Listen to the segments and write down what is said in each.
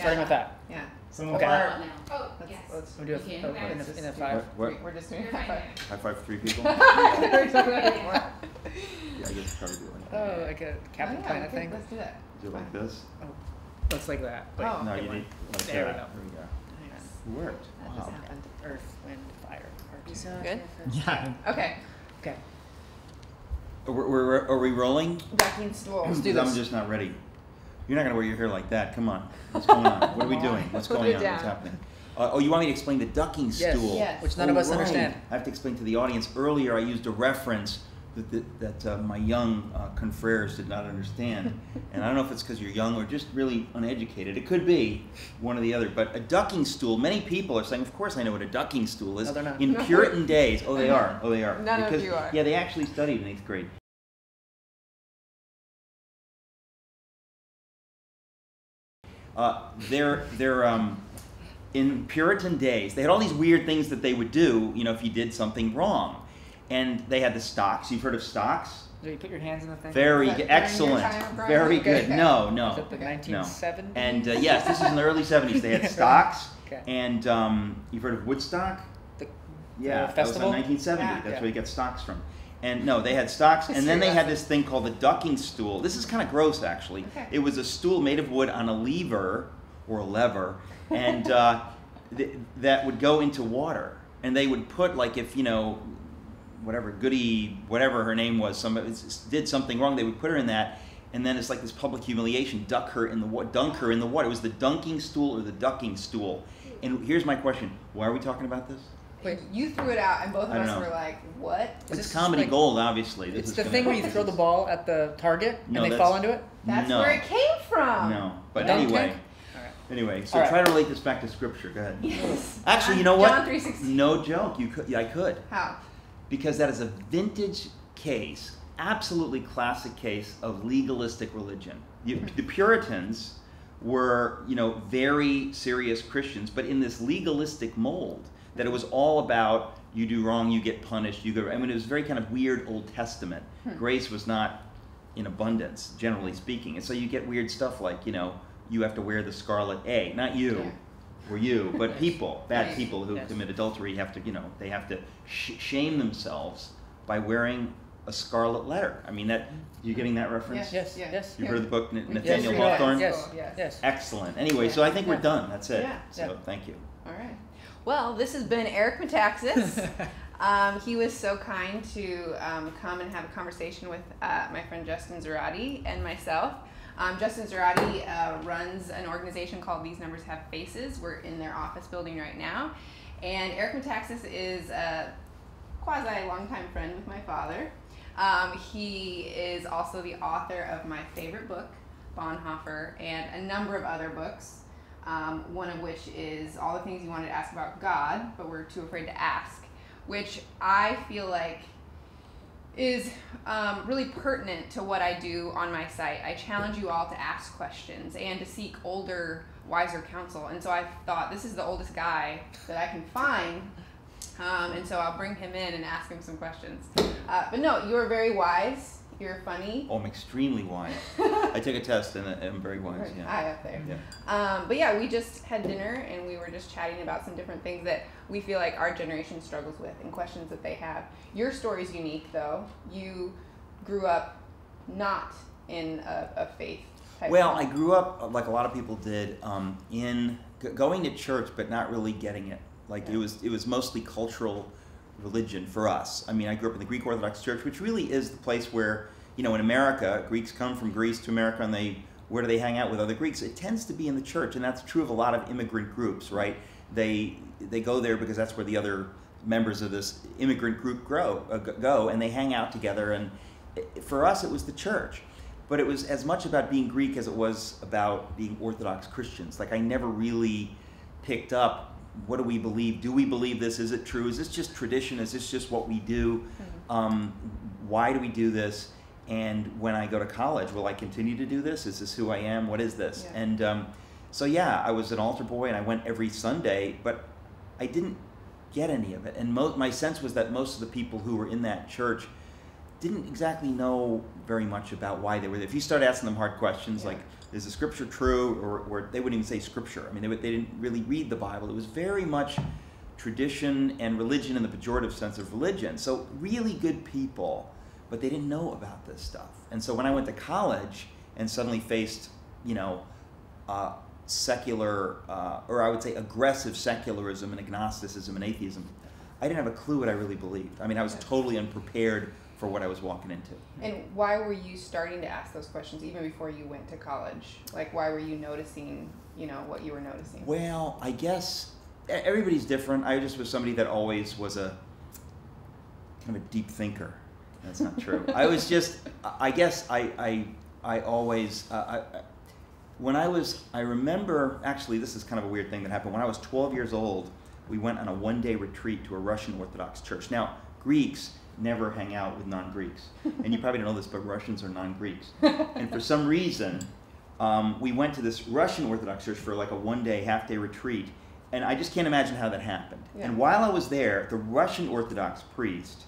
starting with that. Yeah. Okay. Oh, yes. We'll do it in a 5. What? We're just doing high five. High five 3 people? We're talking about it more. Yeah, I guess probably do it like Oh, like a Captain Planet thing? Let's do that. Do it like this? Oh, let's like that. But Oh. No, get you one. need like There we that. go. There we go. Nice. It worked. That Wow. just happened. Earth, wind, fire. Good? Yeah. Okay. Okay. Are we rolling? Ducking stool. Let's do I'm this. just not ready. You're not going to wear your hair like that. Come on. What's going on? What are we doing? What's Put going it on? down. What's happening? Oh, you want me to explain the ducking stool? Yes. Which none of us right. understand. I have to explain to the audience. Earlier, I used a reference that my young confreres did not understand. And I don't know if it's because you're young or just really uneducated. It could be one or the other. But a ducking stool, many people are saying, of course I know what a ducking stool is. No, they're not. In Puritan days. Oh, they are. Oh, they are. None of you are. Yeah, they actually studied in 8th grade. They're in Puritan days, they had all these weird things that they would do, you know, if you did something wrong. And they had the stocks. You've heard of stocks? Do you put your hands in the thing? Very Is that good. during your Excellent. time of growing Very up? good. Okay. No, no. Is it the 1970s? And yes, this is in the early 70s. They had stocks. Okay. And you've heard of Woodstock? The Yeah, that was festival? in 1970. Yeah. That's Yeah. where you get stocks from. And no, they had stocks, and then they had this thing called the ducking stool. This is kind of gross, actually. Okay. It was a stool made of wood on a lever, or a lever, and that would go into water. And they would put, like, if, you know, whatever, Goody, whatever her name was, somebody did something wrong, they would put her in that, and then it's like this public humiliation, dunk her in the water. It was the dunking stool or the ducking stool. And here's my question, why are we talking about this? Wait, you threw it out, and both of I don't us know. were like, "What?" Is It's this comedy like- gold, obviously. This It's is the gonna- thing where you throw the ball at the target No, and they that's- fall into it? That's No. where it came from. No, but Dunk anyway. tank? All right. Anyway, so All right. try to relate this back to scripture. Go ahead. Yes. Actually, you know what? John 3:16. No joke. You could. Yeah, I could. How? Because that is a vintage case, absolutely classic case of legalistic religion. The Puritans were, you know, very serious Christians, but in this legalistic mold that it was all about you do wrong, you get punished. You go. I mean, it was very kind of weird Old Testament. Grace was not in abundance, generally speaking, and so you get weird stuff like, you know, you have to wear the scarlet A. Not you. Yeah. Or you, but people, bad Right. people who Yes. commit adultery have to, you know, they have to shame themselves by wearing a scarlet letter. I mean, that, you getting that reference? Yes, Yeah. yes. You've heard of the book Yes, Nathaniel we have. Hawthorne? Yes, Yes. yes. Excellent. Anyway, so I think we're Yeah. done. That's it. Yeah. So Yeah. thank you. All right. Well, this has been Eric Metaxas. He was so kind to come and have a conversation with my friend Justin Zoradi and myself. Justin Zoradi runs an organization called These Numbers Have Faces. We're in their office building right now. And Eric Metaxas is a quasi-longtime friend with my father. He is also the author of my favorite book, Bonhoeffer, and a number of other books. One of which is All the Things You Wanted to Ask About God, but We're Too Afraid to Ask, which I feel like is really pertinent to what I do on my site. I challenge you all to ask questions and to seek older, wiser counsel. And so I thought, this is the oldest guy that I can find, and so I'll bring him in and ask him some questions. But no, you're very wise. You're funny. Oh, I'm extremely wise. I took a test and I'm very wise. Yeah. Eye up there. Yeah. But yeah, we just had dinner and we were just chatting about some different things that we feel like our generation struggles with and questions that they have. Your story's unique, though. You grew up not in a faith type Well, of I grew up, like a lot of people did, in going to church, but not really getting it. Like, Yeah. it was mostly cultural religion for us. I mean, I grew up in the Greek Orthodox Church, which really is the place where, you know, in America, Greeks come from Greece to America, and where do they hang out with other Greeks? It tends to be in the church, and that's true of a lot of immigrant groups, right? They go there because that's where the other members of this immigrant group go, and they hang out together. And for us, it was the church. But it was as much about being Greek as it was about being Orthodox Christians. Like, I never really picked up, what do we believe? Do we believe this? Is it true? Is this just tradition? Is this just what we do? Why do we do this? And when I go to college, will I continue to do this? Is this who I am? What is this? Yeah. And so yeah, I was an altar boy and I went every Sunday, but I didn't get any of it. And my sense was that most of the people who were in that church didn't exactly know very much about why they were there. If you start asking them hard questions like, is the scripture true? Or they wouldn't even say scripture. I mean, they didn't really read the Bible. It was very much tradition and religion in the pejorative sense of religion. So really good people, but they didn't know about this stuff. And so when I went to college and suddenly faced, secular, or I would say aggressive secularism and agnosticism and atheism, I didn't have a clue what I really believed. I mean, I was totally unprepared for what I was walking into. And why were you starting to ask those questions even before you went to college? Like, why were you noticing, what you were noticing? Well, I guess everybody's different. I just was somebody that always was a kind of a deep thinker. That's not true. I was just, I guess I always, when I remember, actually this is kind of a weird thing that happened. When I was 12 years old, we went on a one-day retreat to a Russian Orthodox church. Now, Greeks never hang out with non-Greeks. And you probably don't know this, but Russians are non-Greeks. And for some reason, we went to this Russian Orthodox church for like a one-day, half-day retreat. And I just can't imagine how that happened. Yeah. And while I was there, the Russian Orthodox priest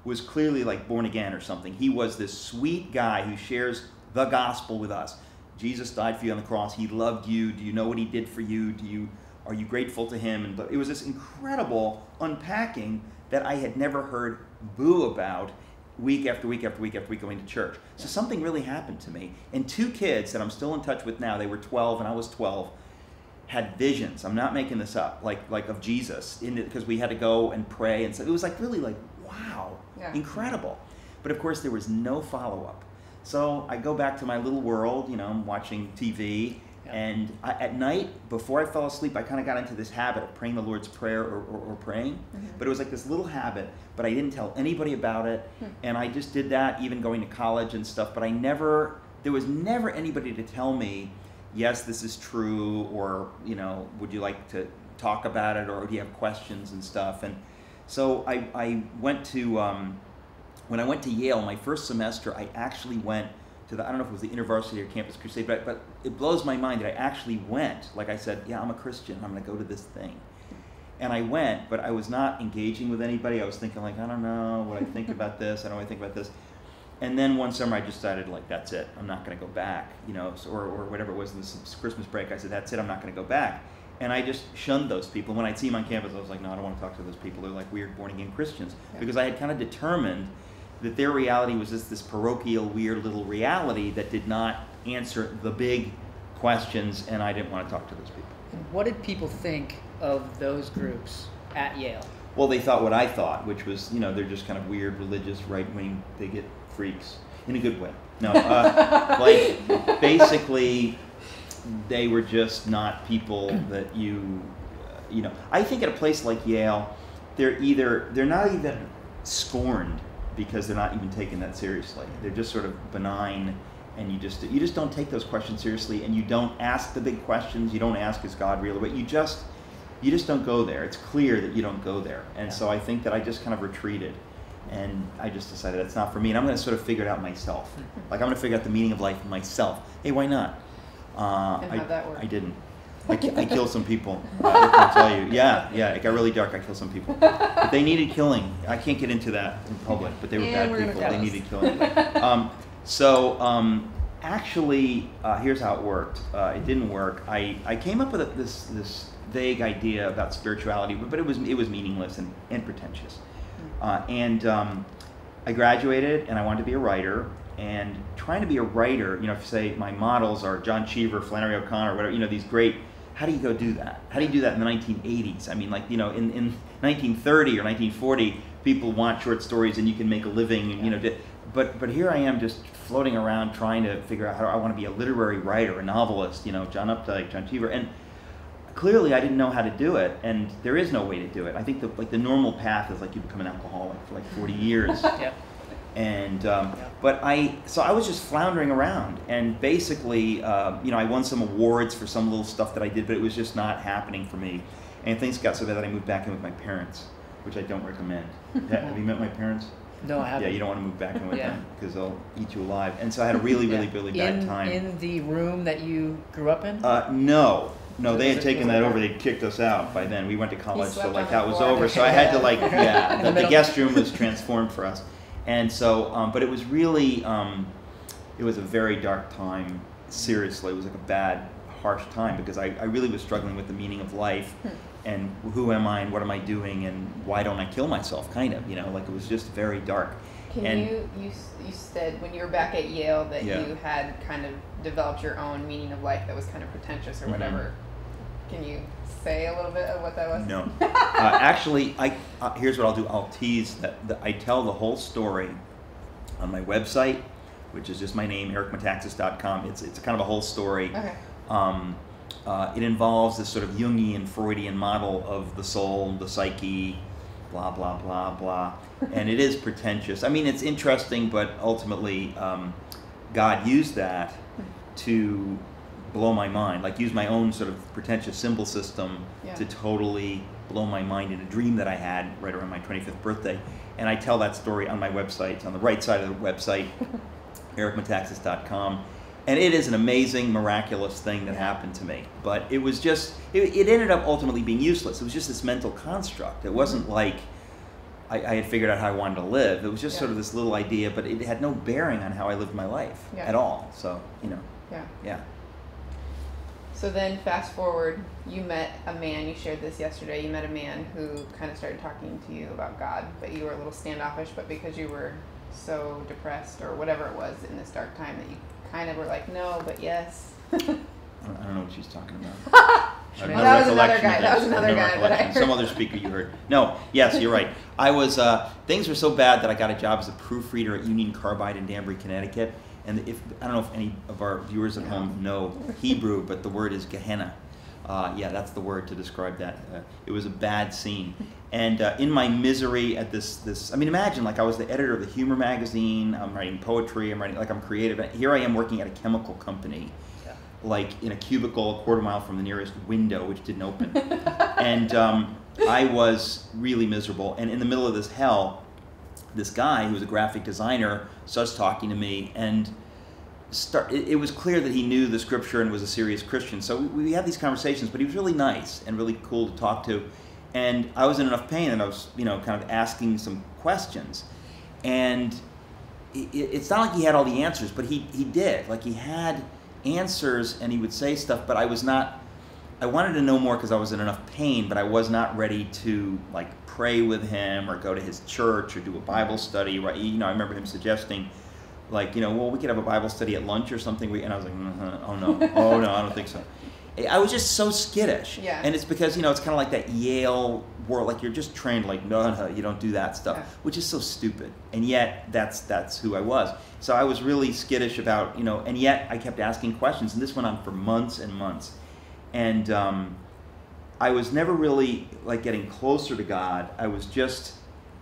was clearly like born again or something. He was this sweet guy who shares the gospel with us. Jesus died for you on the cross. He loved you. Do you know what he did for you? Are you grateful to him? And it was this incredible unpacking that I had never heard boo about week after week after week after week going to church. So something really happened to me. And two kids that I'm still in touch with now, they were 12 and I was 12, had visions. I'm not making this up, like of Jesus, because we had to go and pray. And so it was like really like, wow, incredible. But of course there was no follow-up. So I go back to my little world, I'm watching TV. And at night, before I fell asleep, I kind of got into this habit of praying the Lord's Prayer or praying. Mm-hmm. But it was like this little habit, but I didn't tell anybody about it. Mm-hmm. And I just did that even going to college and stuff. But there was never anybody to tell me, yes, this is true, or, would you like to talk about it, or do you have questions and stuff? And so I went to, when I went to Yale, my first semester, I actually went to I don't know if it was the InterVarsity or Campus Crusade, but it blows my mind that I actually went. Like I said, I'm a Christian, I'm going to go to this thing. And I went, but I was not engaging with anybody. I was thinking like, I don't know what I think about this, I don't know what I think about this. And then one summer I decided like, that's it, I'm not going to go back, or whatever it was in this Christmas break, I said, that's it, I'm not going to go back. And I just shunned those people. When I'd see them on campus, I was like, no, I don't want to talk to those people. They're like weird born-again Christians. Because I had kind of determined that their reality was just this parochial, weird little reality that did not answer the big questions, and I didn't want to talk to those people. And what did people think of those groups at Yale? Well, they thought what I thought, which was, they're just kind of weird, religious, right-wing, bigot freaks, in a good way. No, basically, they were just not people that I think at a place like Yale, they're not even scorned, because they're not even taken that seriously. They're just sort of benign, and you just don't take those questions seriously, and you don't ask the big questions. You don't ask, is God real? But you just don't go there. It's clear that you don't go there. And so I think that I just kind of retreated, and I just decided that's not for me, and I'm going to sort of figure it out myself. Like I'm going to figure out the meaning of life myself. Hey, why not? And how'd that work? I didn't. I killed some people. I can tell you. Yeah, it got really dark. I killed some people. But they needed killing. I can't get into that in public, but they were bad people. They needed killing. Actually, here's how it worked. It didn't work. I came up with this vague idea about spirituality, but it was meaningless and pretentious. I graduated, and I wanted to be a writer. And trying to be a writer, if say my models are John Cheever, Flannery O'Connor, whatever, these great. How do you go do that? How do you do that in the 1980s? I mean, like, in 1930 or 1940, people want short stories and you can make a living, and but here I am just floating around trying to figure out how I want to be a literary writer, a novelist, John Updike, John Cheever, and clearly I didn't know how to do it, and there is no way to do it. I think the normal path is like you become an alcoholic for like 40 years. Yep. And but I was just floundering around, and basically, I won some awards for some little stuff that I did, but it was just not happening for me. And things got so bad that I moved back in with my parents, which I don't recommend. Have you met my parents? No, I haven't. Yeah, you don't want to move back in with them because they'll eat you alive. And so I had a really bad time. In the room that you grew up in? No, they had taken that over. They kicked us out by then. We went to college, so like that was over. So I had to the guest room was transformed for us. And so, but it was really, it was a very dark time. Seriously, it was like a bad, harsh time because I really was struggling with the meaning of life and who am I and what am I doing and why don't I kill myself, kind of, like it was just very dark. You said when you were back at Yale that Yeah. you had kind of developed your own meaning of life that was kind of pretentious or whatever. Can you say a little bit of what that was? No. Actually, here's what I'll do. I'll tease that I tell the whole story on my website, which is just my name, ericmetaxas.com. It's kind of a whole story. Okay. It involves this sort of Jungian, Freudian model of the soul, the psyche, blah, blah, blah, blah. And it is pretentious. I mean, it's interesting, but ultimately, God used that to blow my mind, like use my own sort of pretentious symbol system to totally blow my mind in a dream that I had right around my 25th birthday. And I tell that story on my website. It's on the right side of the website, ericmetaxas.com. And it is an amazing, miraculous thing that happened to me. But it was just, it ended up ultimately being useless. It was just this mental construct. It wasn't like I had figured out how I wanted to live. It was just sort of this little idea, but it had no bearing on how I lived my life at all. So, Yeah. So then fast forward, you met a man, you shared this yesterday, you met a man who kind of started talking to you about God, but you were a little standoffish, but because you were so depressed or whatever it was in this dark time that you kind of were like, no, but yes. I don't know what she's talking about. Well, that was another guy. That was another guy that I heard. Some other speaker you heard. No, yes, you're right. I was, things were so bad that I got a job as a proofreader at Union Carbide in Danbury, Connecticut. And I don't know if any of our viewers at home know Hebrew, but the word is Gehenna. That's the word to describe that. It was a bad scene. And in my misery at this, I mean, imagine, like I was the editor of the humor magazine, I'm writing poetry, I'm creative. And here I am working at a chemical company, like in a cubicle a quarter mile from the nearest window, which didn't open. And I was really miserable. And in the middle of this hell, this guy who was a graphic designer starts talking to me, and it was clear that he knew the scripture and was a serious Christian. So we had these conversations, but he was really nice and really cool to talk to. And I was in enough pain that I was, kind of asking some questions. And it's not like he had all the answers, but he did. Like he had answers and he would say stuff, but I wanted to know more because I was in enough pain, but I was not ready to like pray with him or go to his church or do a Bible study. Right? I remember him suggesting, like, well, we could have a Bible study at lunch or something. And I was like, oh no, I don't think so. I was just so skittish. Yeah. And it's because, it's kind of like that Yale world, like you're just trained, like, no, you don't do that stuff, which is so stupid. And yet that's who I was. So I was really skittish about, and yet I kept asking questions, and this went on for months and months. And I was never really like getting closer to God. I was just,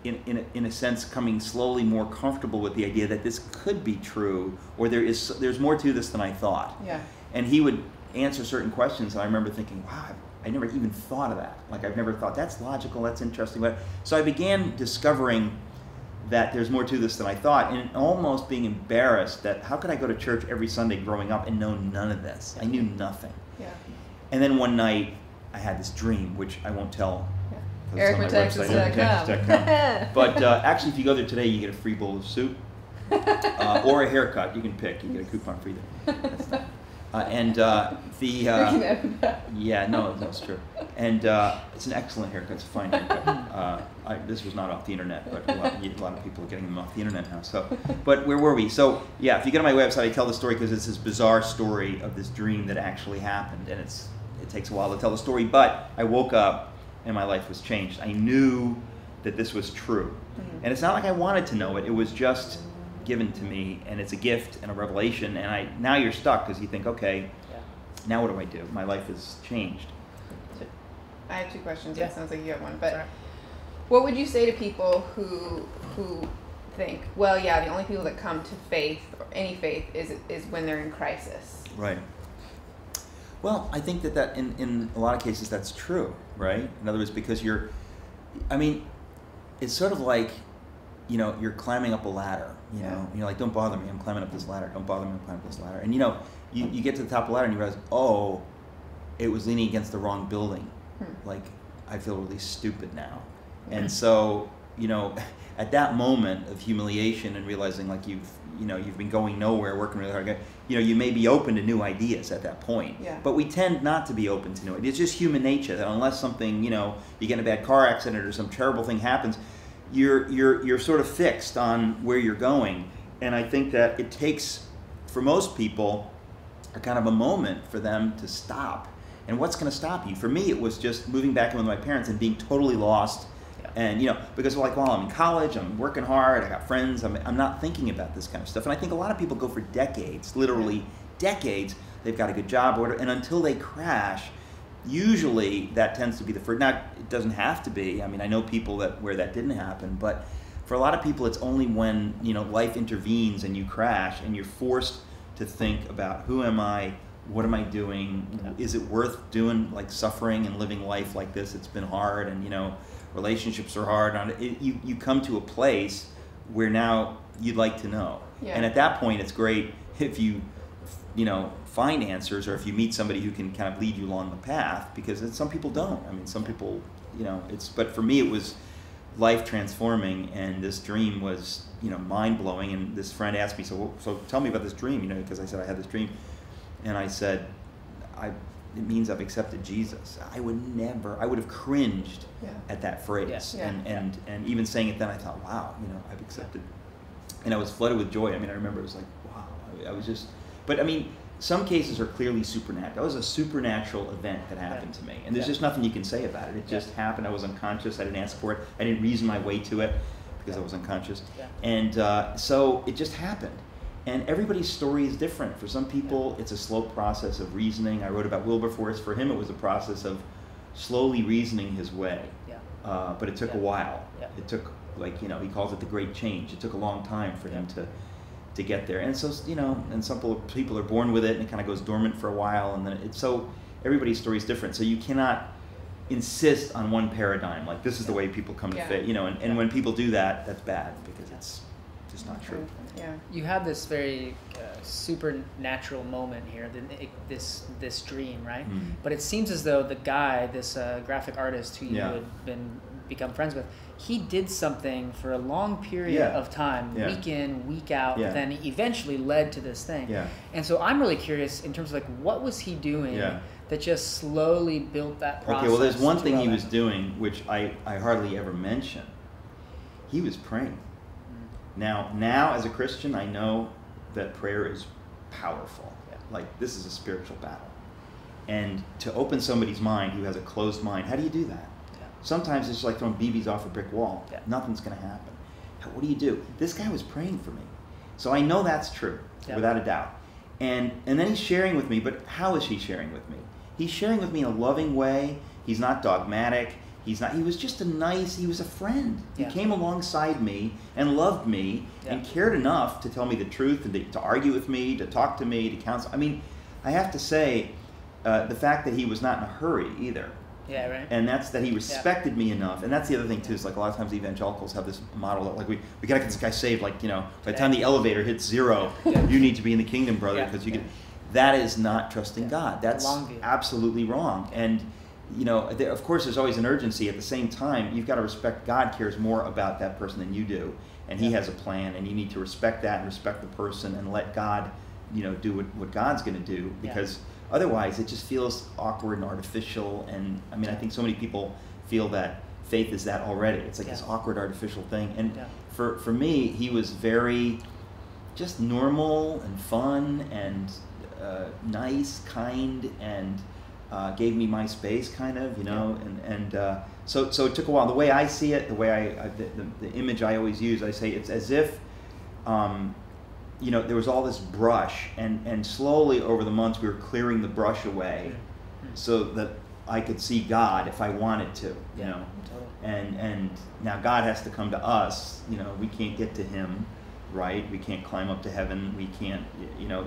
in a sense, coming slowly more comfortable with the idea that this could be true, or there's more to this than I thought. Yeah. And he would answer certain questions, and I remember thinking, wow, I never even thought of that. Like I've never thought, that's logical, that's interesting. So I began discovering that there's more to this than I thought, and almost being embarrassed that how could I go to church every Sunday growing up and know none of this? I knew nothing. Yeah. And then one night I had this dream, which I won't tell. EricMetaxas.com. But actually, if you go there today, you get a free bowl of soup or a haircut. You can pick. You get a coupon free there. That's true. And it's an excellent haircut. It's a fine haircut. This was not off the internet, but a lot of people are getting them off the internet now. So, but where were we? So, yeah, if you go to my website, I tell the story because it's this bizarre story of this dream that actually happened, and it takes a while to tell the story. But I woke up and my life was changed. I knew that this was true, and it's not like I wanted to know it. It was just given to me, and it's a gift and a revelation. And now you're stuck because you think, okay, now what do I do? My life has changed. I have two questions. It sounds like you have one, but what would you say to people who think, well, the only people that come to faith or any faith is when they're in crisis? Right. Well, I think that in a lot of cases that's true, right? In other words, because it's sort of like, you're climbing up a ladder, and you're like, don't bother me, I'm climbing up this ladder, don't bother me, I'm climbing up this ladder. And you get to the top of the ladder and you realize, oh, it was leaning against the wrong building. Like, I feel really stupid now. And so you know, at that moment of humiliation and realizing like you've been going nowhere, working really hard, you know, you may be open to new ideas at that point. Yeah. But we tend not to be open to new ideas. It's just human nature that unless something, you know, you get in a bad car accident or some terrible thing happens, you're sort of fixed on where you're going. And I think that it takes, for most people, a kind of a moment for them to stop. And what's going to stop you? For me, it was just moving back in with my parents and being totally lost. Yeah. And, you know, because like, well, I'm in college, I'm working hard, I got friends, I'm not thinking about this kind of stuff. And I think a lot of people go for decades, literally decades. They've got a good job, and until they crash, usually that tends to be the first. Now, it doesn't have to be. I mean, I know people where that didn't happen, but for a lot of people, it's only when, you know, life intervenes and you crash and you're forced to think about who am I, what am I doing, is it worth doing, like suffering and living life like this? It's been hard, and you know, relationships are hard. You come to a place where now you'd like to know, and at that point, it's great if you know, find answers, or if you meet somebody who can kind of lead you along the path, because some people don't. I mean, some people, you know, but for me, it was life transforming, and this dream was, you know, mind blowing. And this friend asked me, so tell me about this dream, you know, because I said I had this dream, and I said, it means I've accepted Jesus. I would have cringed at that phrase, and even saying it then, I thought, wow, you know, I've accepted, and I was flooded with joy. I mean, I remember it was like, wow, I was just, but I mean, some cases are clearly supernatural. That was a supernatural event that happened to me. And there's just nothing you can say about it. It just happened. I was unconscious. I didn't ask for it. I didn't reason my way to it because I was unconscious. And so it just happened. And everybody's story is different. For some people, it's a slow process of reasoning. I wrote about Wilberforce. For him, it was a process of slowly reasoning his way. But it took a while. It took, like, you know, he calls it the great change. It took a long time for him to get there. And so, you know, and some people are born with it, and it kind of goes dormant for a while, and then so everybody's story is different. So you cannot insist on one paradigm, like this is the way people come to faith, you know, and when people do that, that's bad, because it's just not true. You had this very supernatural moment here, this dream, right? But it seems as though the guy, this graphic artist who you had become friends with, he did something for a long period of time, week in, week out, then eventually led to this thing. And so I'm really curious in terms of like, what was he doing that just slowly built that process? Okay, well, there's one thing he was doing, which I hardly ever mention. He was praying. Now as a Christian, I know that prayer is powerful. Like, this is a spiritual battle. And to open somebody's mind who has a closed mind, how do you do that? Sometimes it's like throwing BBs off a brick wall. Nothing's going to happen. What do you do? This guy was praying for me. So I know that's true, without a doubt. And then he's sharing with me, but how is he sharing with me? He's sharing with me in a loving way. He's not dogmatic. He was just he was a friend. He came alongside me and loved me and cared enough to tell me the truth and to argue with me, to talk to me, to counsel. I mean, I have to say, the fact that he was not in a hurry either. And that's that he respected me enough. And that's the other thing too, is like a lot of times evangelicals have this model that like we gotta get this guy saved, like, you know, by the time the elevator hits 0, you need to be in the kingdom, brother, because you can. That is not trusting God. That's absolutely wrong. And you know, of course there's always an urgency. At the same time, you've got to respect God cares more about that person than you do. And he has a plan, and you need to respect that and respect the person and let God, you know, do what God's gonna do, because otherwise, it just feels awkward and artificial. And I mean, I think so many people feel that faith is that already. It's like this awkward, artificial thing. And for me, he was very just normal and fun and nice, kind, and gave me my space, kind of, you know. So it took a while. The way I see it, the way the image I always use, I say it's as if you know, there was all this brush, and slowly over the months we were clearing the brush away so that I could see God if I wanted to, you know. And now God has to come to us, you know. We can't get to him, right? We can't climb up to heaven. We can't, you know,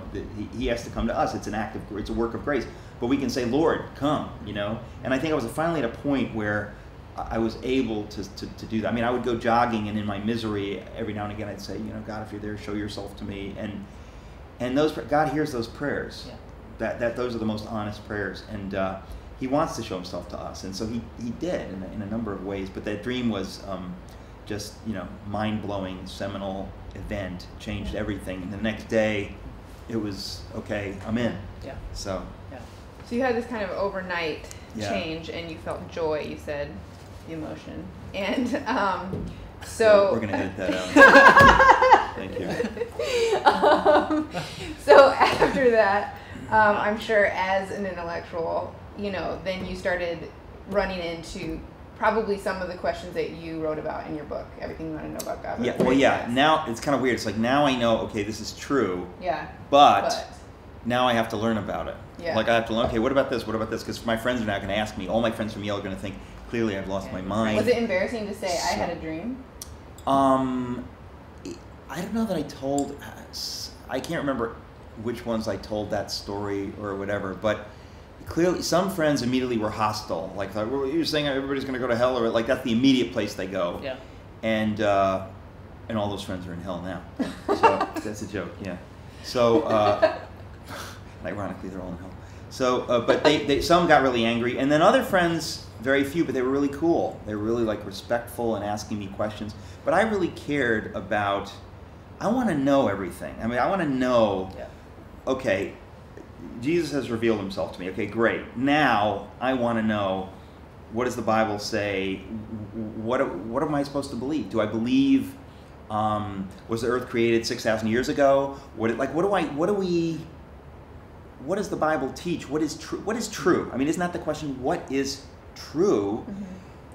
he has to come to us. It's an act of, it's a work of grace. But we can say, Lord, come, you know. And I think I was finally at a point where I was able to do that. I mean, I would go jogging, and in my misery, every now and again, I'd say, you know, God, if you're there, show yourself to me. And those, God hears those prayers. That those are the most honest prayers. And he wants to show himself to us. And so he did in a number of ways. But that dream was just, mind-blowing, seminal event, changed everything. And the next day, it was, okay, I'm in. Yeah. So. Yeah. So you had this kind of overnight change, and you felt joy. You said the emotion, and so we're gonna edit that out. Thank you. So after that, I'm sure as an intellectual, then you started running into probably some of the questions that you wrote about in your book, Everything You Want to Know About God. Yeah. Well, yeah. Now it's kind of weird. It's like now I know. Okay, this is true. Yeah. But now I have to learn about it. Yeah. Like I have to learn, okay, what about this? What about this? Because my friends are now going to ask me. All my friends from Yale are going to think, clearly I've lost my mind. Was it embarrassing to say I had a dream? I don't know that I told. I can't remember which ones I told that story or whatever. But clearly, some friends immediately were hostile. Like, you're saying everybody's going to go to hell, or like that's the immediate place they go. Yeah. And all those friends are in hell now. So that's a joke. Yeah. So. Ironically, they're all in hell. So, but they some got really angry, and then other friends, very few, but they were really cool. They were really like respectful and asking me questions. But I really cared about. I want to know everything. I mean, I want to know. Yeah. Okay, Jesus has revealed himself to me. Okay, great. Now I want to know. What does the Bible say? What am I supposed to believe? Do I believe? Was the earth created 6,000 years ago? What does the Bible teach? What is true? What is true? I mean, isn't that the question? What is true? Mm-hmm.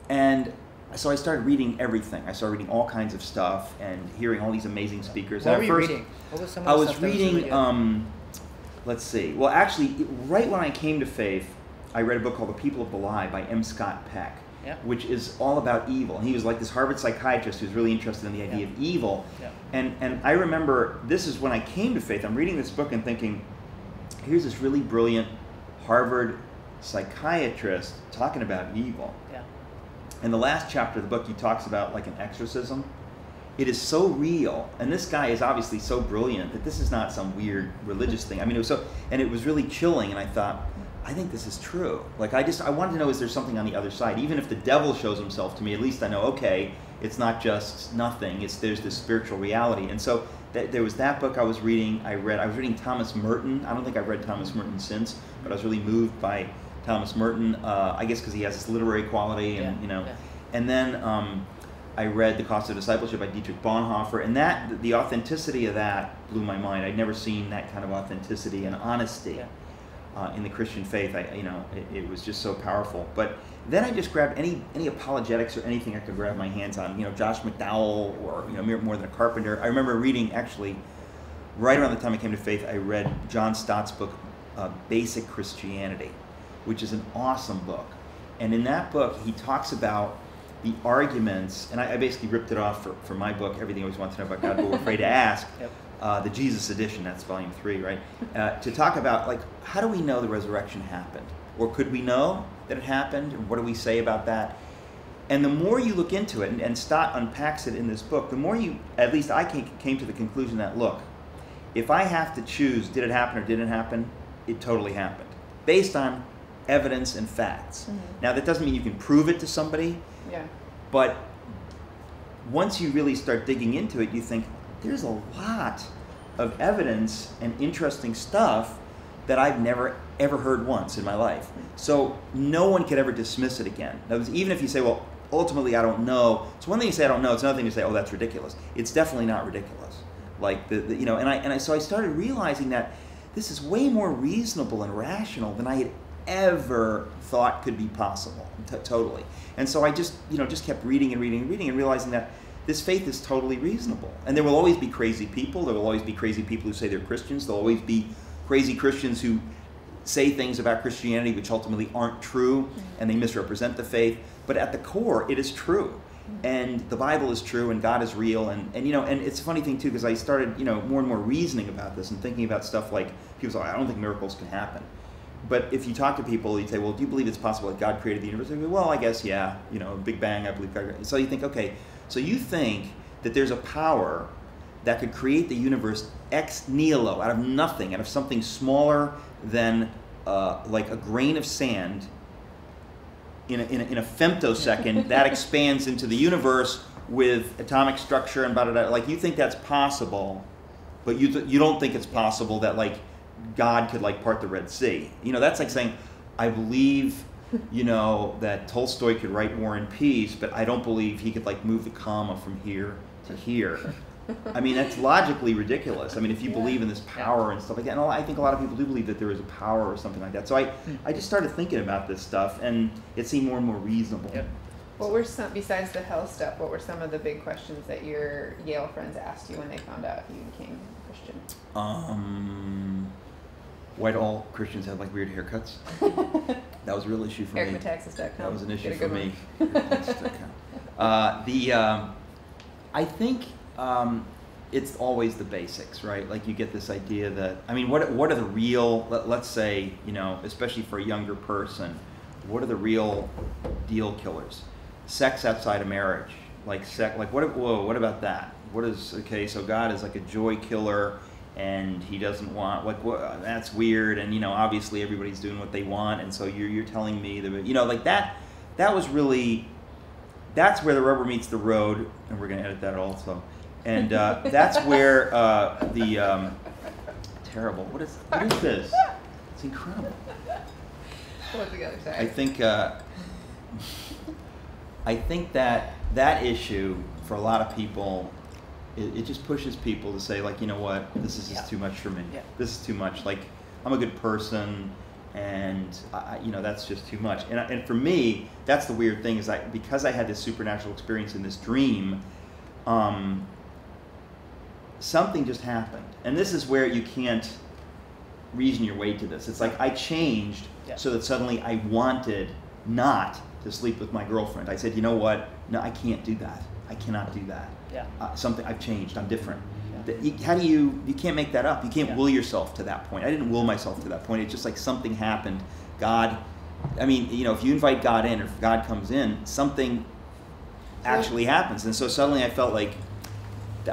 And so I started reading everything. I started reading all kinds of stuff and hearing all these amazing speakers. What were you reading? What was some of the stuff that was really good? Let's see. Well, actually, right when I came to faith, I read a book called The People of the Lie by M. Scott Peck, which is all about evil. And he was like this Harvard psychiatrist who was really interested in the idea of evil. Yeah. And I remember, this is when I came to faith. I'm reading this book and thinking, here's this really brilliant Harvard psychiatrist talking about evil. Yeah. In the last chapter of the book, he talks about like an exorcism. It is so real, and this guy is obviously so brilliant that this is not some weird religious thing. I mean, it was so, and it was really chilling, and I thought, I think this is true. Like, I wanted to know, is there something on the other side? Even if the devil shows himself to me, at least I know, okay, it's not just nothing. There's this spiritual reality. And so there was that book I was reading. I was reading Thomas Merton. I don't think I've read Thomas Merton since, but I was really moved by Thomas Merton. I guess because he has this literary quality, and And then I read The Cost of Discipleship by Dietrich Bonhoeffer, and the authenticity of that blew my mind. I'd never seen that kind of authenticity and honesty in the Christian faith. It was just so powerful. But then I just grabbed any apologetics or anything I could grab my hands on. Josh McDowell, or More Than a Carpenter. I remember reading, actually, right around the time I came to faith, I read John Stott's book, Basic Christianity, which is an awesome book. And in that book, he talks about the arguments, and I basically ripped it off for my book, Everything I Always Want to Know About God, But We're Afraid to Ask, the Jesus edition, that's volume 3, right? To talk about, like, how do we know the resurrection happened? Or could we know that it happened? And what do we say about that? And the more you look into it, and Stott unpacks it in this book, the more at least I came to the conclusion that, look, if I have to choose, did it happen or didn't happen, it totally happened, based on evidence and facts. Mm-hmm. Now, that doesn't mean you can prove it to somebody, but once you really start digging into it, you think, there's a lot of evidence and interesting stuff that I've never ever heard once in my life. So no one could ever dismiss it again. Now, even if you say, well, ultimately I don't know. It's one thing to say I don't know. It's another thing to say, oh, that's ridiculous. It's definitely not ridiculous. Like so I started realizing that this is way more reasonable and rational than I had ever thought could be possible. Totally. And so I just kept reading and realizing that this faith is totally reasonable. And there will always be crazy people. There will always be crazy people who say they're Christians. There will always be crazy Christians who say things about Christianity which ultimately aren't true, and they misrepresent the faith. But at the core, it is true. And the Bible is true, and God is real. And it's a funny thing, too, because I started, more and more reasoning about this and thinking about stuff like, people say, I don't think miracles can happen. But if you talk to people, you say, well, do you believe it's possible that God created the universe? They go, well, I guess, yeah. Big Bang, I believe God created. So you think, okay, so you think that there's a power that could create the universe ex nihilo, out of nothing, out of something smaller than like a grain of sand in a femtosecond, that expands into the universe with atomic structure and blah, blah, blah. Like, you think that's possible, but you don't think it's possible that, like, God could, like, part the Red Sea. You know, that's like saying, I believe, you know, that Tolstoy could write War and Peace, but I don't believe he could, like, move the comma from here to here. I mean, that's logically ridiculous. I mean, if you believe in this power and stuff like that, and I think a lot of people do believe that there is a power or something like that. So I just started thinking about this stuff, and it seemed more and more reasonable. Yep. What were some, besides the hell stuff, what were some of the big questions that your Yale friends asked you when they found out you became Christian? Why do all Christians have, like, weird haircuts? That was a real issue for me. EricMetaxas.com. That was an issue for me. I think it's always the basics, right? Like, you get this idea that, I mean, what are the real, let's say, you know, especially for a younger person, what are the real deal killers? Sex outside of marriage. Like, what about that? What is, okay, so God is like a joy killer, and he doesn't want, like, what, that's weird, and, you know, obviously everybody's doing what they want, and so you're telling me that, you know, like, that was really, that's where the rubber meets the road, and we're going to edit that also. And that's where terrible. What is this? It's incredible. What's the other side? I think that issue for a lot of people, it just pushes people to say, like, you know what, this is just too much for me. Yeah. This is too much. Like, I'm a good person, and you know, that's just too much. And for me, that's the weird thing, is because I had this supernatural experience in this dream, something just happened. And this is where you can't reason your way to this. It's like I changed so that suddenly I wanted not to sleep with my girlfriend. I said, you know what? No, I can't do that. I cannot do that. Yeah. I've changed. I'm different. Yeah. How do you can't make that up. You can't will yourself to that point. I didn't will myself to that point. It's just like something happened. God, I mean, you know, if you invite God in, or if God comes in, something actually happens. And so suddenly I felt like,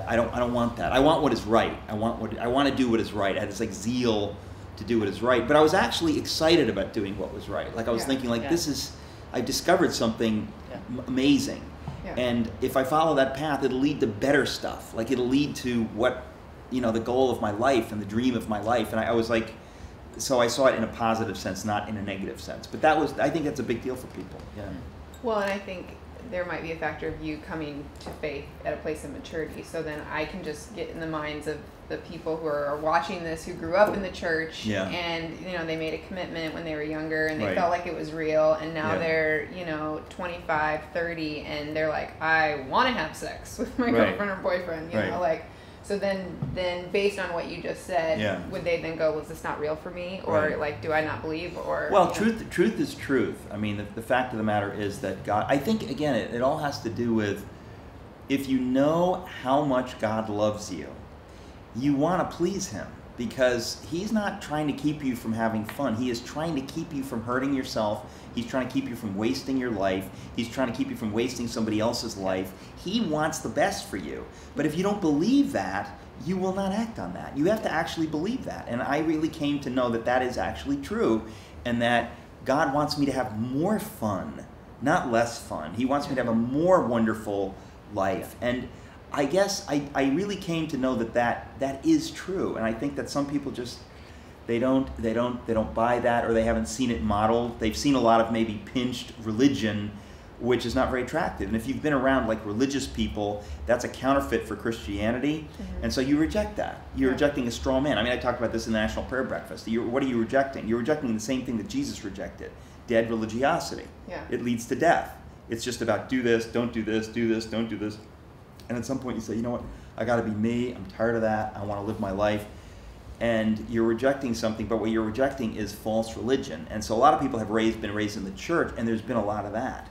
I don't want that. I want what is right. I want to do what is right. I had this, like, zeal to do what is right. But I was actually excited about doing what was right. Like, I was thinking, like, I discovered something amazing. Yeah. And if I follow that path, it'll lead to better stuff. Like, it'll lead to what, you know, the goal of my life and the dream of my life. And I was like, so I saw it in a positive sense, not in a negative sense. But I think that's a big deal for people. Yeah. Well, and I think there might be a factor of you coming to faith at a place of maturity. So then I can just get in the minds of the people who are watching this, who grew up in the church, and, you know, they made a commitment when they were younger, and they felt like it was real, and now they're, you know, 25, 30, and they're like, I want to have sex with my girlfriend or boyfriend, you know, like, so then based on what you just said, would they then go, was this not real for me, or like, do I not believe, or? Well, truth is truth. I mean, the fact of the matter is that God, I think, again, it all has to do with, if you know how much God loves you, you want to please him, because he's not trying to keep you from having fun. He is trying to keep you from hurting yourself. He's trying to keep you from wasting your life. He's trying to keep you from wasting somebody else's life. He wants the best for you. But if you don't believe that, you will not act on that. You have to actually believe that. And I really came to know that that is actually true, and that God wants me to have more fun, not less fun. He wants me to have a more wonderful life. And I guess I really came to know that is true, and I think that some people just they don't buy that, or they haven't seen it modeled. They've seen a lot of maybe pinched religion, which is not very attractive. And if you've been around, like, religious people, that's a counterfeit for Christianity, and so you reject that. You're rejecting a straw man. I mean, I talked about this in the National Prayer Breakfast. What are you rejecting? You're rejecting the same thing that Jesus rejected: dead religiosity. Yeah. It leads to death. It's just about do this, don't do this, do this, don't do this. And at some point you say, you know what, I got to be me, I'm tired of that, I want to live my life. And you're rejecting something, but what you're rejecting is false religion. And so a lot of people have been raised in the church, and there's been a lot of that.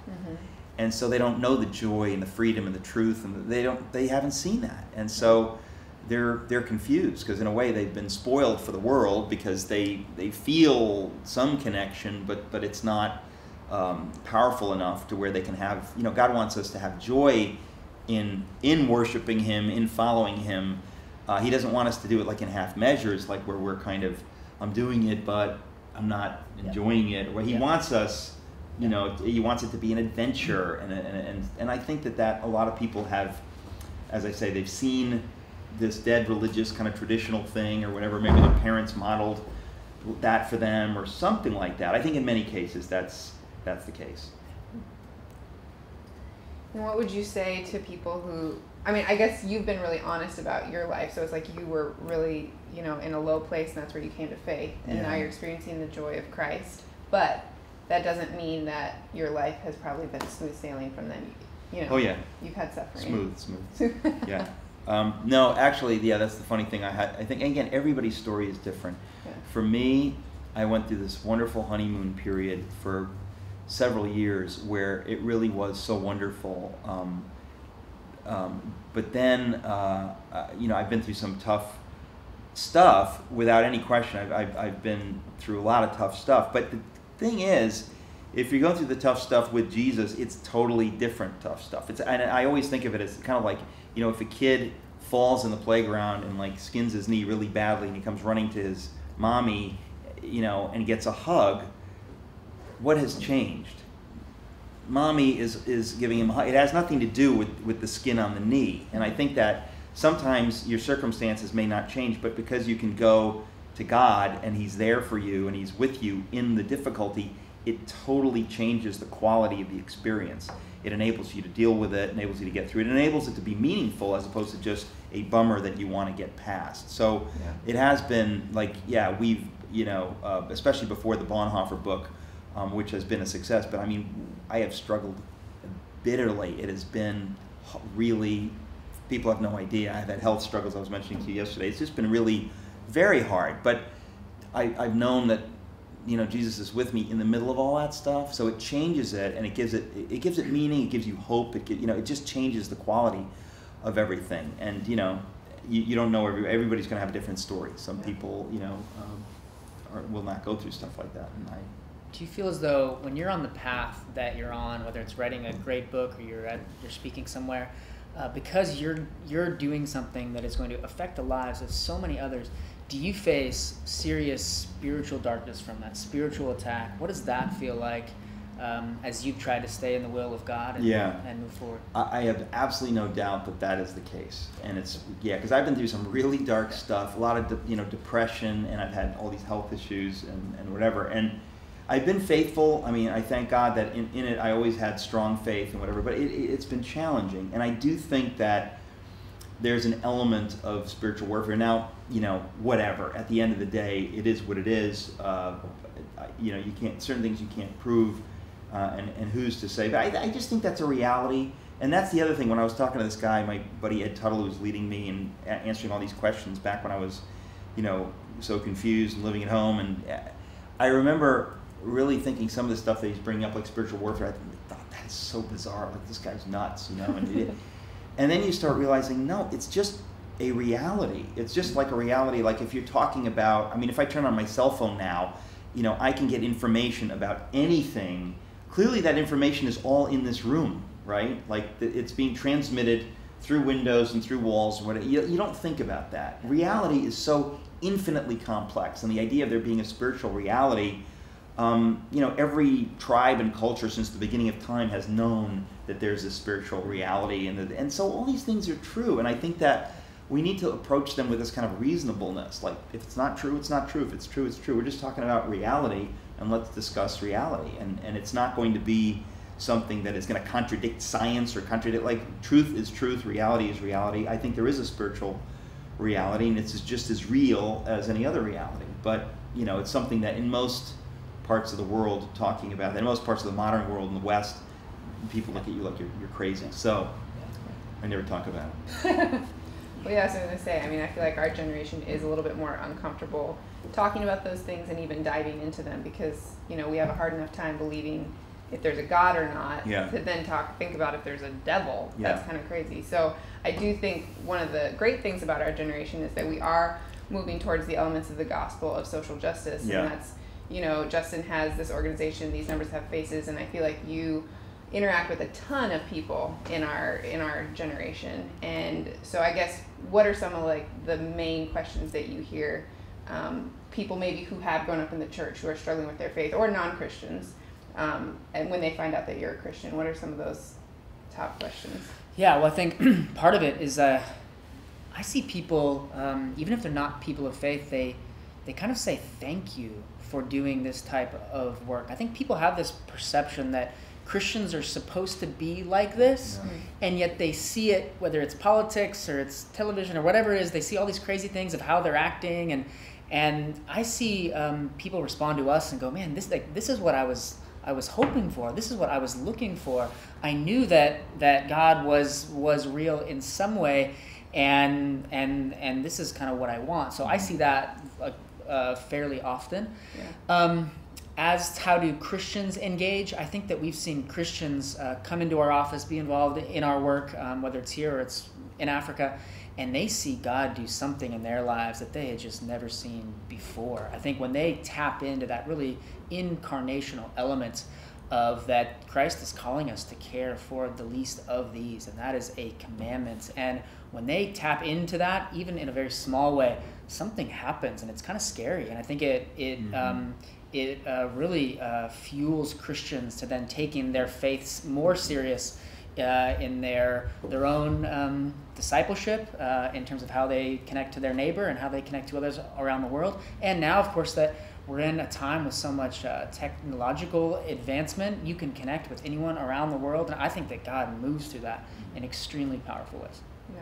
And so they don't know the joy and the freedom and the truth, and they haven't seen that. And so they're confused, because in a way they've been spoiled for the world, because they feel some connection, but it's not powerful enough to where they can have, you know, God wants us to have joy in worshiping him, in following him. He doesn't want us to do it like in half measures, like where we're kind of, I'm doing it, but I'm not enjoying it. Where he wants us You know, he wants it to be an adventure, and I think that a lot of people have, as I say, they've seen this dead religious kind of traditional thing or whatever. Maybe their parents modeled that for them or something like that. I think in many cases that's the case. And what would you say to people who, I mean, I guess you've been really honest about your life, so it's like you were really, you know, in a low place and that's where you came to faith, and now you're experiencing the joy of Christ, but that doesn't mean that your life has probably been smooth sailing from then, you know. Oh yeah. You've had suffering. Smooth. Yeah. No, actually, yeah, that's the funny thing. I think, again, everybody's story is different. Yeah. For me, I went through this wonderful honeymoon period for several years where it really was so wonderful. But then, you know, I've been through some tough stuff without any question. I've been through a lot of tough stuff. But the thing is, if you're going through the tough stuff with Jesus, it's totally different tough stuff. And I always think of it as kind of like, you know, if a kid falls in the playground and like skins his knee really badly and he comes running to his mommy, you know, and gets a hug, what has changed? Mommy is giving him a hug. It has nothing to do with the skin on the knee. And I think that sometimes your circumstances may not change, but because you can go to God and he's there for you and he's with you in the difficulty, it totally changes the quality of the experience. It enables you to deal with it, enables you to get through it, it enables it to be meaningful as opposed to just a bummer that you want to get past. So It has been like, yeah, we've, you know, especially before the Bonhoeffer book, which has been a success, but I mean, I have struggled bitterly. It has been really, people have no idea. I've had health struggles I was mentioning to you yesterday. It's just been really very hard, but I've known that, you know, Jesus is with me in the middle of all that stuff, so it changes it, and it gives it meaning, it gives you hope, you know, it just changes the quality of everything. And, you know, you don't know, everybody's going to have a different story. Some people, you know, will not go through stuff like that, and Do you feel as though when you're on the path that you're on, whether it's writing a great book or you're speaking somewhere, because you're doing something that is going to affect the lives of so many others, do you face serious spiritual darkness from that, spiritual attack? What does that feel like as you try to stay in the will of God and move forward? I have absolutely no doubt that is the case. And it's, because I've been through some really dark stuff, a lot of depression, and I've had all these health issues and whatever. And I've been faithful. I mean, I thank God that in it I always had strong faith and whatever, but it's been challenging. And I do think that there's an element of spiritual warfare. Now, you know, whatever. At the end of the day, it is what it is. You know, you can't, certain things you can't prove, and who's to say. But I just think that's a reality. And that's the other thing. When I was talking to this guy, my buddy Ed Tuttle, who was leading me and answering all these questions back when I was, you know, so confused and living at home, and I remember really thinking some of the stuff that he's bringing up, like spiritual warfare, I thought, that is so bizarre. Like, this guy's nuts, you know. And then you start realizing, no, it's just a reality. It's just like a reality. Like if you're talking about, I mean, if I turn on my cell phone now, you know, I can get information about anything. Clearly that information is all in this room, right? Like it's being transmitted through windows and through walls. You don't think about that. Reality is so infinitely complex, and the idea of there being a spiritual reality, you know, every tribe and culture since the beginning of time has known that there's a spiritual reality, and so all these things are true, and I think that we need to approach them with this kind of reasonableness. Like, if it's not true, it's not true. If it's true, it's true. We're just talking about reality, and let's discuss reality, and it's not going to be something that is going to contradict science or contradict, like, truth is truth, reality is reality. I think there is a spiritual reality, and it's just as real as any other reality, but, you know, it's something that in most parts of the world talking about that, in most parts of the modern world in the West, people look at you like you're crazy. So I never talk about it. Well, yeah, so I was going to say, I mean, I feel like our generation is a little bit more uncomfortable talking about those things and even diving into them because, you know, we have a hard enough time believing if there's a God or not to then think about if there's a devil. That's kind of crazy. So I do think one of the great things about our generation is that we are moving towards the elements of the gospel of social justice. And that's, you know, Justin has this organization, These Numbers Have Faces, and I feel like you interact with a ton of people in our generation. And so I guess what are some of like the main questions that you hear people maybe who have grown up in the church who are struggling with their faith, or non-Christians and when they find out that you're a Christian? What are some of those top questions? Yeah, well, I think part of it is I see people, even if they're not people of faith, they kind of say thank you for doing this type of work. I think people have this perception that Christians are supposed to be like this, and yet they see it, whether it's politics or it's television or whatever it is, they see all these crazy things of how they're acting, and I see people respond to us and go, man, this is what I was hoping for. This is what I was looking for. I knew that God was real in some way, and this is kind of what I want. So I see that fairly often. Yeah. As how do Christians engage? I think that we've seen Christians come into our office, be involved in our work, whether it's here or it's in Africa, and they see God do something in their lives that they had just never seen before. I think when they tap into that really incarnational element of that Christ is calling us to care for the least of these, and that is a commandment. And when they tap into that, even in a very small way, something happens, and it's kind of scary. And I think it really fuels Christians to then taking their faiths more serious in their own discipleship, in terms of how they connect to their neighbor and how they connect to others around the world. And now, of course, that we're in a time with so much technological advancement, you can connect with anyone around the world, and I think that God moves through that in extremely powerful ways. Yeah.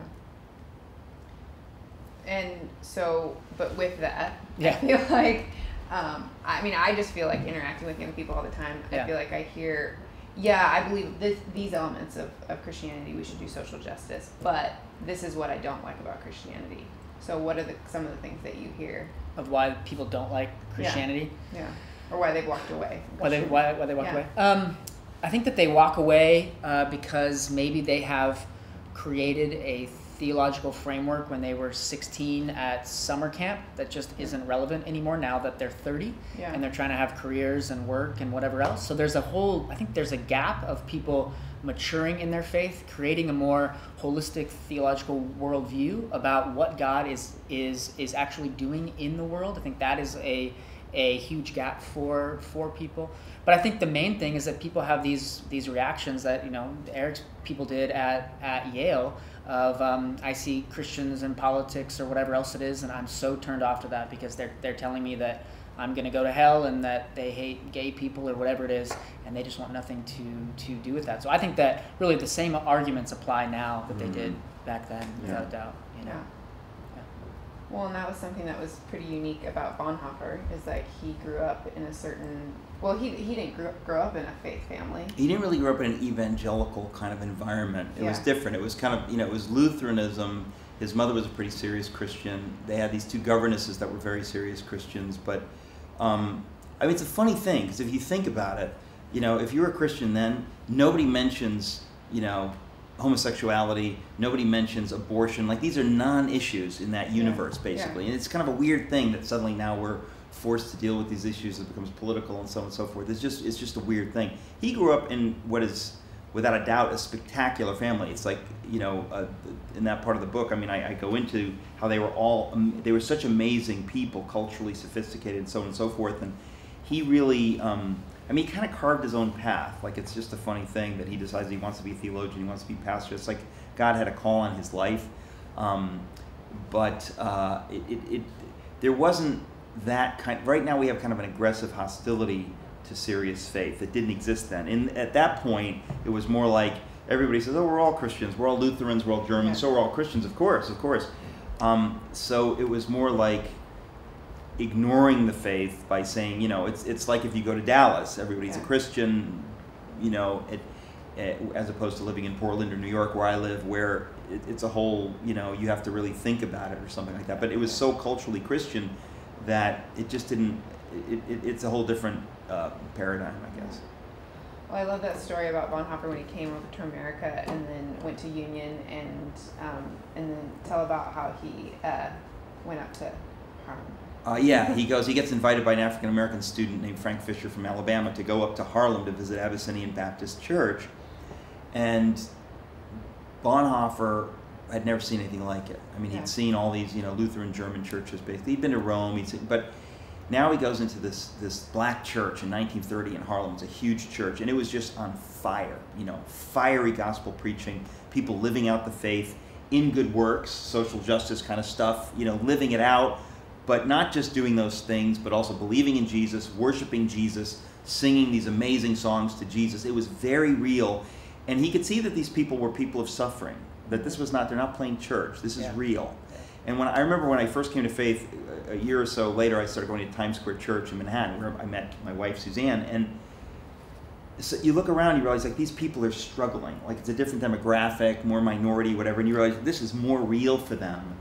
And so, but with that, yeah. I feel like, I just feel like interacting with young people all the time, I feel like I hear, I believe these elements of Christianity, we should do social justice, but this is what I don't like about Christianity. So what are some of the things that you hear? Of why people don't like Christianity? Yeah. Or why they've walked away. Why they walked away? I think that they walk away because maybe they have created a theological framework when they were 16 at summer camp that just isn't relevant anymore now that they're 30 and they're trying to have careers and work and whatever else. So there's I think there's a gap of people maturing in their faith, creating a more holistic theological worldview about what God is actually doing in the world. I think that is a huge gap for people. But I think the main thing is that people have these reactions that Eric's people did at Yale of I see Christians in politics or whatever else it is, and I'm so turned off to that because they're telling me that I'm going to go to hell and that they hate gay people or whatever it is, and they just want nothing to do with that. So I think that really the same arguments apply now that they did back then, without doubt. Yeah. Well, and that was something that was pretty unique about Bonhoeffer, is that he grew up in a certain... Well, he didn't grow up in a faith family. He didn't really grow up in an evangelical kind of environment. It was different. It was kind of, it was Lutheranism. His mother was a pretty serious Christian. They had these two governesses that were very serious Christians. But, it's a funny thing, because if you think about it, if you were a Christian then, nobody mentions, homosexuality, nobody mentions abortion. Like, these are non-issues in that universe, basically. And it's kind of a weird thing that suddenly now we're forced to deal with these issues. It becomes political and so on and so forth. It's just a weird thing. He grew up in what is, without a doubt, a spectacular family. It's like, in that part of the book, I go into how they were such amazing people, culturally sophisticated and so on and so forth. And he really, he kind of carved his own path. Like, it's just a funny thing that he decides he wants to be a theologian, he wants to be a pastor. It's like God had a call on his life. There wasn't that kind. Right now we have kind of an aggressive hostility to serious faith that didn't exist then. And at that point, it was more like everybody says, "Oh, we're all Christians. We're all Lutherans. We're all Germans. So we're all Christians, of course." So it was more like ignoring the faith by saying, it's like if you go to Dallas, everybody's a Christian, as opposed to living in Portland or New York, where I live, where it's a whole, you have to really think about it or something like that. But it was so culturally Christian that it just didn't. It's a whole different paradigm, I guess. Well, I love that story about Bonhoeffer when he came over to America and then went to Union, and then tell about how he went up to Harlem. He gets invited by an African American student named Frank Fisher from Alabama to go up to Harlem to visit Abyssinian Baptist Church, and Bonhoeffer had never seen anything like it. He'd seen all these, Lutheran German churches. Basically, he'd been to Rome. But Now he goes into this black church in 1930 in Harlem. It's a huge church, and it was just on fire. Fiery gospel preaching, people living out the faith in good works, social justice kind of stuff. Living it out, but not just doing those things, but also believing in Jesus, worshiping Jesus, singing these amazing songs to Jesus. It was very real, and he could see that these people were people of suffering. That this was not, they're not playing church. This is real. And I remember when I first came to faith, a year or so later, I started going to Times Square Church in Manhattan, where I met my wife, Suzanne. And so you look around, you realize, like, these people are struggling. Like, it's a different demographic, more minority, whatever. And you realize this is more real for them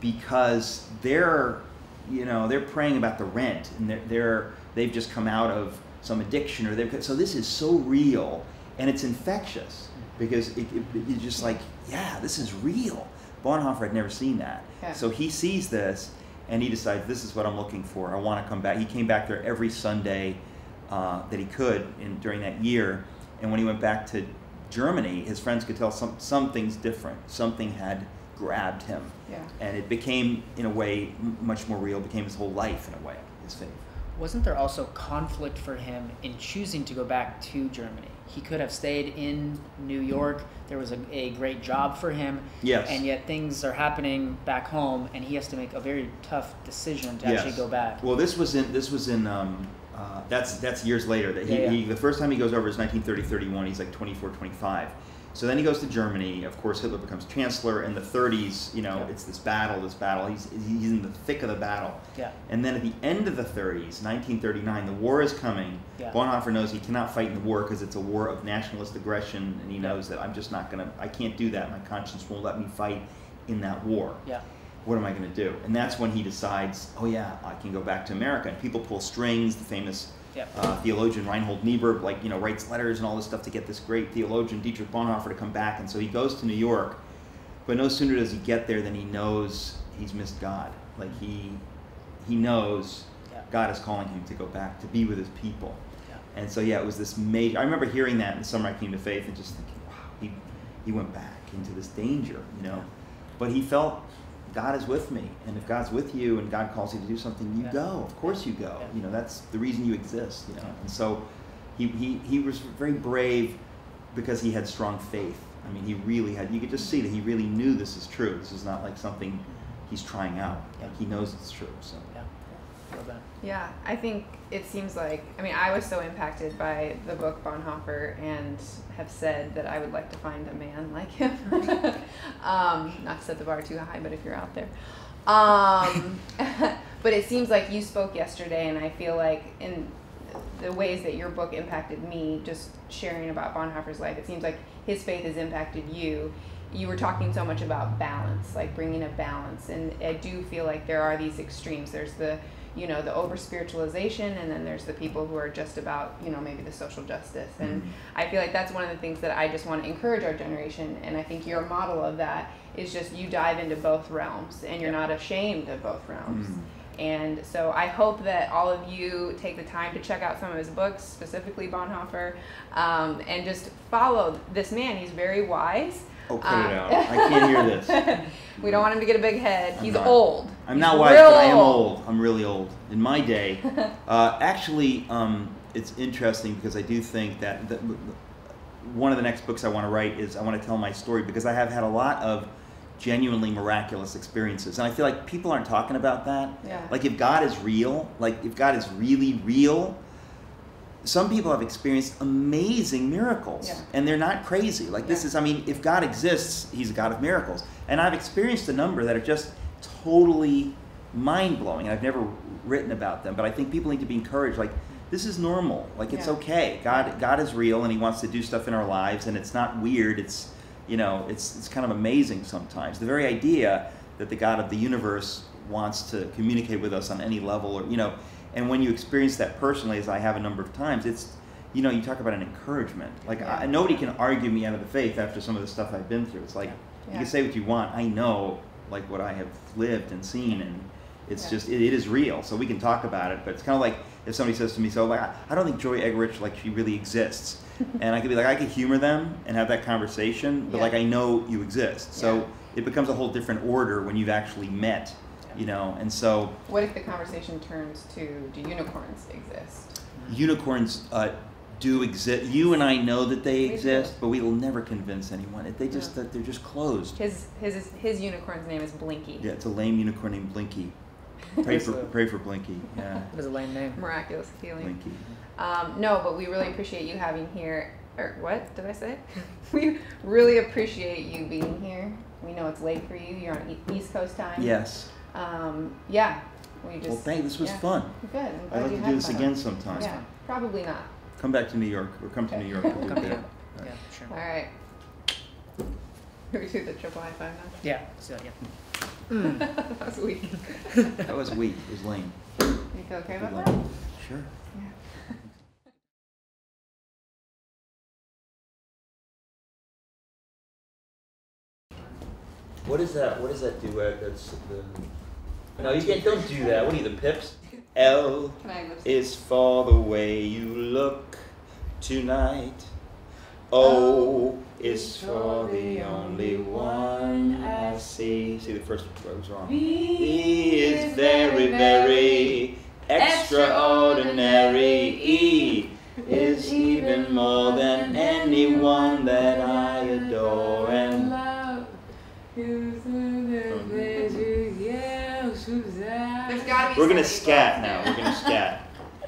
because they're praying about the rent, and they've just come out of some addiction, so this is so real, and it's infectious because you're just like, yeah, this is real. Bonhoeffer had never seen that. So he sees this, and he decides, this is what I'm looking for. I want to come back. He came back there every Sunday that he could during that year. And when he went back to Germany, his friends could tell something's different. Something had grabbed him. And it became, in a way, much more real. It became his whole life, in a way, his faith. Wasn't there also conflict for him in choosing to go back to Germany? He could have stayed in New York. There was a great job for him. Yes. And yet things are happening back home, and he has to make a very tough decision to actually go back. Well, that's years later. That he the first time he goes over is 1930-31. He's like 24, 25. So then he goes to Germany. Of course, Hitler becomes chancellor. In the 30s, it's this battle. He's in the thick of the battle. And then at the end of the 30s, 1939, the war is coming. Bonhoeffer knows he cannot fight in the war because it's a war of nationalist aggression, and he knows that I can't do that. My conscience won't let me fight in that war. What am I going to do? And that's when he decides, oh yeah, I can go back to America. And people pull strings. The famous theologian Reinhold Niebuhr, writes letters and all this stuff to get this great theologian Dietrich Bonhoeffer to come back. And so he goes to New York, but no sooner does he get there than he knows he's missed God. Like he knows God is calling him to go back to be with his people. And so it was this major. I remember hearing that in the summer I came to faith and just thinking, wow, he went back into this danger, But he felt, God is with me, and if God's with you and God calls you to do something, you go. Of course you go. That's the reason you exist. And so he was very brave because he had strong faith. I mean, he really had. You could just see that he really knew this is true. This is not like something he's trying out. Like he knows it's true. So yeah, I think it seems like, I was so impacted by the book Bonhoeffer and have said that I would like to find a man like him. Not to set the bar too high, but if you're out there. But it seems like you spoke yesterday, and I feel like in the ways that your book impacted me, just sharing about Bonhoeffer's life, it seems like his faith has impacted you. You were talking so much about balance, like bringing a balance, and I do feel like there are these extremes. There's the over spiritualization, and then there's the people who are just about, maybe the social justice. And I feel like that's one of the things that I just want to encourage our generation. And I think your model of that is just you dive into both realms, and you're not ashamed of both realms. And so I hope that all of you take the time to check out some of his books, specifically Bonhoeffer, and just follow this man. He's very wise. Oh, cut it out. I can't hear this. We don't want him to get a big head. He's old. I'm not wise, but I am old. I'm really old. In my day, actually, it's interesting because I do think that one of the next books I want to write is I want to tell my story, because I have had a lot of genuinely miraculous experiences. And I feel like people aren't talking about that. Like if God is real, like if God is really real, some people have experienced amazing miracles, and they're not crazy. Like this is, if God exists, he's a God of miracles. And I've experienced a number that are just totally mind-blowing. I've never written about them, but I think people need to be encouraged. Like, this is normal. Like, it's okay. God is real, and he wants to do stuff in our lives, and it's not weird. It's, it's kind of amazing sometimes. The very idea that the God of the universe wants to communicate with us on any level, or, and when you experience that personally, as I have a number of times, it's, you talk about an encouragement. Like, nobody can argue me out of the faith after some of the stuff I've been through. It's like, you can say what you want. I know, like, what I have lived and seen, and it's just, it is real. So we can talk about it, but it's kind of like if somebody says to me, so, like, I don't think Joy Eggerich, like, she really exists. And I could be like, I could humor them and have that conversation, but, like, I know you exist. So it becomes a whole different order when you've actually met You know, and so. What if the conversation turns to, do unicorns exist? Unicorns do exist. You and I know that they exist, but we will never convince anyone. They're just closed. His unicorn's name is Blinky. Yeah, it's a lame unicorn named Blinky. Pray for Blinky. Yeah. It was a lame name. Miraculous healing. Blinky. No, but we really appreciate you having here. Or what did I say? We really appreciate you being here. We know it's late for you. You're on East Coast time. Yes. Yeah. This was fun. Good. I'd like to do this again sometime. Yeah, probably not. Come back to New York, or come to New York. Come to you. Yeah, sure. All right. Can we do the triple high five now? Yeah. So That was weak. That was weak. It was lame. You feel okay about that? Sure. Yeah. What is that? What is that duet? That's the. No, you can't. Don't do that. What are you, the Pips? L is for the way you look tonight. O is for the only one I see. See, the first word was wrong. B is very, very extraordinary. E is even more than anyone that I adore and love. We're gonna scat now. We're gonna scat.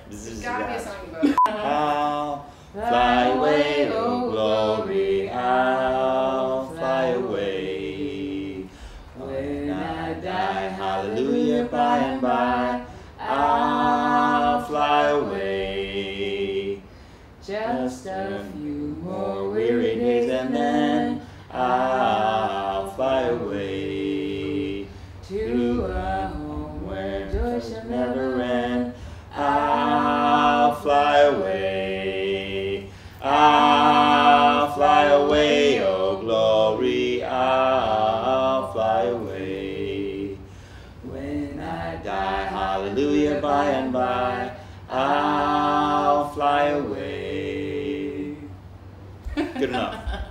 There's gotta be a song about it. I'll fly away, oh glory, I'll fly away. When I die, hallelujah, by and by, I'll fly away. Just a few more weary days and then I'll fly away to a home where joy shall never end. I'll fly away. I'll fly away, oh glory, I'll fly away. When I die, hallelujah, by and by, I'll fly away. Good enough.